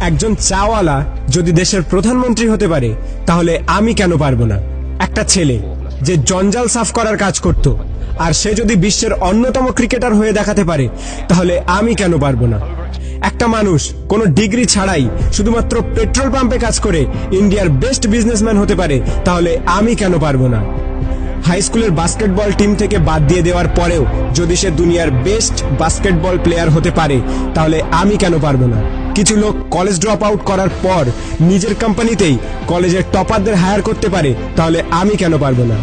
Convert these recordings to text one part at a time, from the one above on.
একজন চাওয়ালা যদি দেশের প্রধানমন্ত্রী হতে পারে তাহলে আমি কেন পারবো না? একটা ছেলে যে জঞ্জাল সাফ করার কাজ করত আর সে যদি বিশ্বের অন্যতম ক্রিকেটার হয়ে দেখাতে পারে তাহলে আমি কেন পারবো না? একটা মানুষ কোনো ডিগ্রি ছাড়াই শুধুমাত্র পেট্রোল পাম্পে কাজ করে ইন্ডিয়ার বেস্ট বিজনেসম্যান হতে পারে তাহলে আমি কেন পারবো না? হাই স্কুলের বাস্কেটবল টিম থেকে বাদ দিয়ে দেওয়ার পরেও যদি সে দুনিয়ার বেস্ট বাস্কেটবল প্লেয়ার হতে পারে তাহলে আমি কেন পারবো না? কিছু লোক কলেজ ড্রপ আউট করার পর নিজের কোম্পানিতেই কলেজের টপারদের হায়ার করতে পারে তাহলে আমি কেন পারবো না?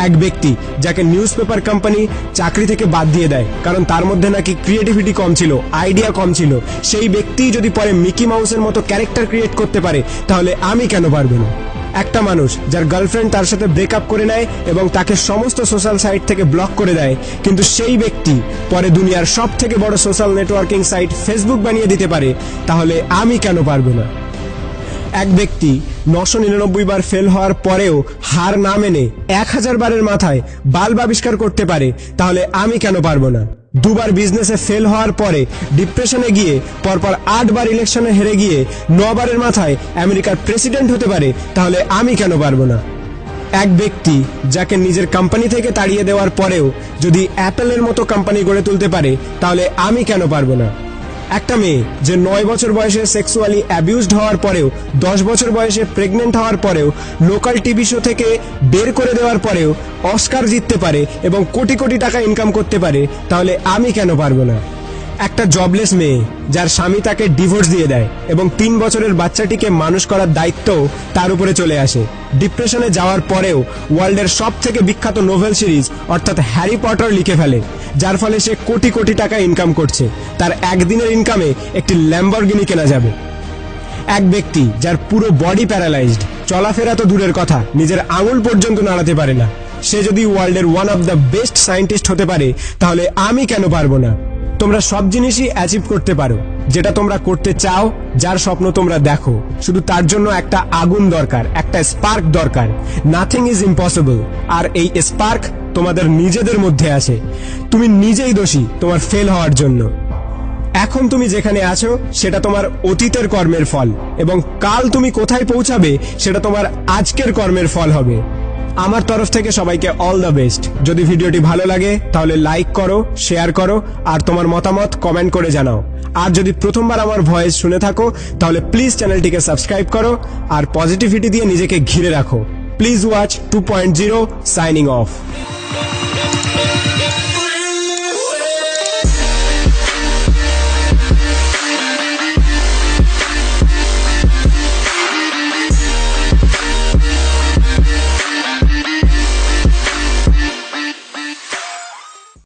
এক ব্যক্তি যাকে নিউজ পেপার কোম্পানি চাকরি থেকে বাদ দিয়ে দেয় কারণ তার মধ্যে নাকি ক্রিয়েটিভিটি কম ছিল, আইডিয়া কম ছিল, সেই ব্যক্তি যদি পরে মিকি মাউসের মতো ক্যারেক্টার ক্রিয়েট করতে পারে তাহলে আমি কেন পারবো না? একটা মানুষ যার গার্লফ্রেন্ড তার সাথে ব্রেকআপ করে নেয় এবং তাকে সমস্ত সোশ্যাল সাইট থেকে ব্লক করে দেয়, কিন্তু সেই ব্যক্তি পরে দুনিয়ার সব থেকে বড় সোশ্যাল নেটওয়ার্কিং সাইট ফেসবুক বানিয়ে দিতে পারে তাহলে আমি কেন পারবো না? এক ব্যক্তি 999 বার ফেল হওয়ার পরেও হার না মেনে 1000 বারের মাথায় বাল্ব আবিষ্কার করতে পারে তাহলে আমি কেন পারবো না? দুবার বিজনেসে ফেল হওয়ার পরে ডিপ্রেশনে গিয়ে পরপর 8 বার ইলেকশনে হেরে গিয়ে 9 বারের মাথায় আমেরিকার প্রেসিডেন্ট হতে পারে তাহলে আমি কেন পারবো না? এক ব্যক্তি যাকে নিজের কোম্পানি থেকে তাড়িয়ে দেওয়ার পরেও যদি অ্যাপেলের মতো কোম্পানি গড়ে তুলতে পারে তাহলে আমি কেন পারবো না? একটা মেয়ে যে 9 বছর বয়সে সেক্সুয়ালি অ্যাবিউজড হওয়ার পরেও 10 বছর বয়সে প্রেগনেন্ট হওয়ার পরেও লোকাল টিভি শো থেকে বের করে দেওয়ার পরেও অস্কার জিততে পারে এবং কোটি কোটি টাকা ইনকাম করতে পারে তাহলে আমি কেন পারবো না? একটা জবলেস মেয়ে যার স্বামী তাকে ডিভোর্স দিয়ে দেয় এবং 3 বছরের বাচ্চাটিকে মানুষ করার দায়িত্ব তার উপরে চলে আসে, ডিপ্রেশনে যাওয়ার পরেও ওয়ার্ল্ডের সব থেকে বিখ্যাত নোভেল সিরিজ অর্থাৎ হ্যারি পটার লিখে ফেলে, যার ফলে সে কোটি কোটি টাকা ইনকাম করছে, তার একদিনের ইনকামে একটি ল্যাম্বরগিনি কেনা যাবে। এক ব্যক্তি যার পুরো বডি প্যারালাইজড, চলাফেরা তো দূরের কথা, নিজের আঙুল পর্যন্ত নাড়াতে পারে না, সে যদি ওয়ার্ল্ডের one of the best scientist হতে পারে তাহলে আমি কেন পারবো না? তোমরা সব জিনিসই অ্যাচিভ করতে পারো যেটা তোমরা করতে চাও, যার স্বপ্ন তোমরা দেখো, শুধু তার জন্য একটা আগুন দরকার, একটা স্পার্ক দরকার। নাথিং ইজ ইম্পসিবল, আর এই স্পার্ক তোমাদের নিজেদের মধ্যে আছে। তুমি নিজেই দোষী তোমার ফেল হওয়ার জন্য। এখন তুমি যেখানে আছো সেটা তোমার অতীতের কর্মের ফল, এবং কাল তুমি কোথায় পৌঁছাবে সেটা তোমার আজকের কর্মের ফল হবে। আমার তরফ থেকে সবাইকে অল দ্য বেস্ট। যদি ভিডিওটি ভালো লাগে তাহলে লাইক করো, শেয়ার করো, আর তোমার মতামত কমেন্ট করে জানাও। আর যদি প্রথমবার আমার ভয়েস শুনে থাকো তাহলে প্লিজ চ্যানেলটিকে সাবস্ক্রাইব করো আর পজিটিভিটি দিয়ে নিজেকে ঘিরে রাখো। Please watch 2.0 signing off.